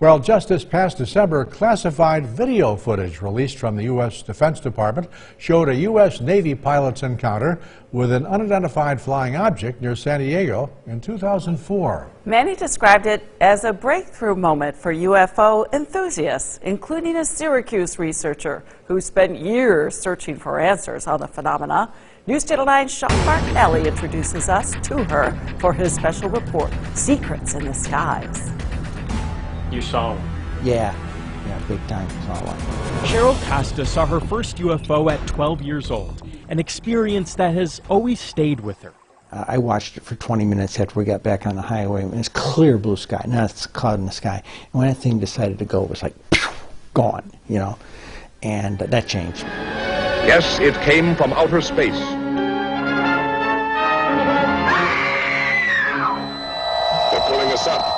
Well, just this past December, classified video footage released from the U.S. Defense Department showed a U.S. Navy pilot's encounter with an unidentified flying object near San Diego in 2004. Many described it as a breakthrough moment for UFO enthusiasts, including a Syracuse researcher who spent years searching for answers on the phenomena. News Channel 9's Sean Martinelli introduces us to her for his special report, Secrets in the Skies. You saw one? Yeah, big time saw one. Черил Costa saw her first UFO at 12 years old, an experience that has always stayed with her. I watched it for 20 minutes after we got back on the highway, and it's clear blue sky, not a cloud in the sky. And when that thing decided to go, it was like, pew, gone, you know, and that changed. Yes, it came from outer space. They're pulling us up.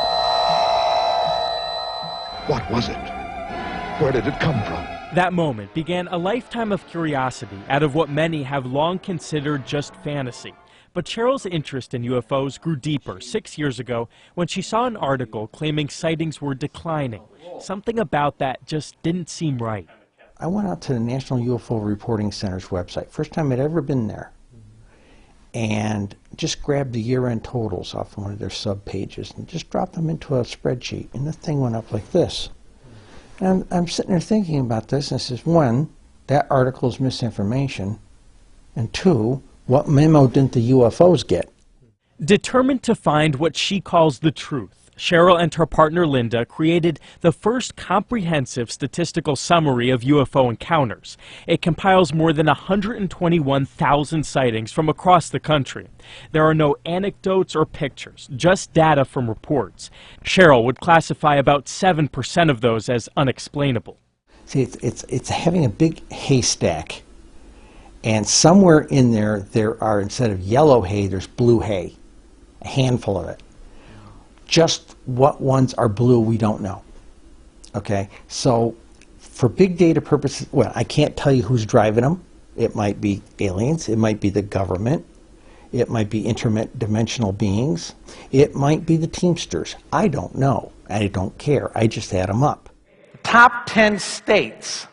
What was it? Where did it come from? That moment began a lifetime of curiosity out of what many have long considered just fantasy. But Cheril's interest in UFOs grew deeper 6 years ago when she saw an article claiming sightings were declining. Something about that just didn't seem right. I went out to the National UFO Reporting Center's website, first time I'd ever been there, and just grabbed the year-end totals off one of their sub-pages and just dropped them into a spreadsheet, and the thing went up like this. And I'm sitting there thinking about this, and it says, one, that article is misinformation, and two, what memo didn't the UFOs get? Determined to find what she calls the truth, Cheryl and her partner Linda created the first comprehensive statistical summary of UFO encounters. It compiles more than 121,000 sightings from across the country. There are no anecdotes or pictures, just data from reports. Cheryl would classify about 7% of those as unexplainable. See, it's having a big haystack, and somewhere in there are, instead of yellow hay, there's blue hay, a handful of it. Just what ones are blue, we don't know. Okay, so for big data purposes, well, I can't tell you who's driving them. It might be aliens, it might be the government, it might be interdimensional beings, it might be the Teamsters. I don't know. I don't care. I just add them up. Top 10 states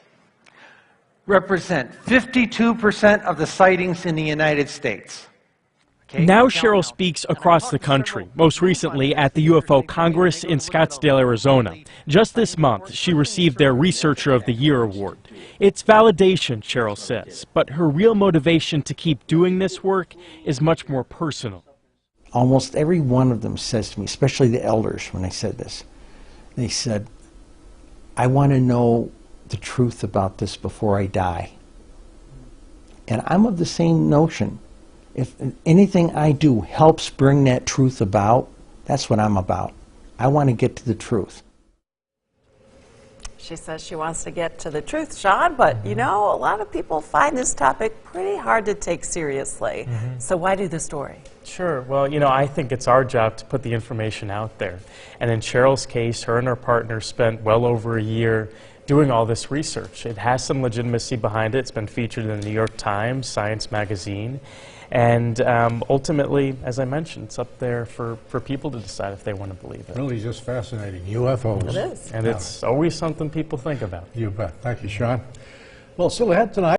represent 52% of the sightings in the United States. Okay. Now Cheryl speaks across the country, most recently at the UFO Congress in Scottsdale, Arizona. Just this month, she received their Researcher of the Year award. It's validation, Cheryl says, but her real motivation to keep doing this work is much more personal. Almost every one of them says to me, especially the elders, when I said this, they said, I want to know the truth about this before I die. And I'm of the same notion. If anything I do helps bring that truth about, that's what I'm about. I want to get to the truth. She says she wants to get to the truth, Sean, but you know, a lot of people find this topic pretty hard to take seriously. So why do the story? Sure. Well, you know, I think it's our job to put the information out there. And in Cheryl's case, her and her partner spent well over a year doing all this research. It has some legitimacy behind it. It's been featured in the New York Times, Science magazine. And ultimately, as I mentioned, it's up there for people to decide if they want to believe it. Really just fascinating. UFOs. It is. And it's always something people think about. You bet. Thank you, Sean. Well, still ahead tonight.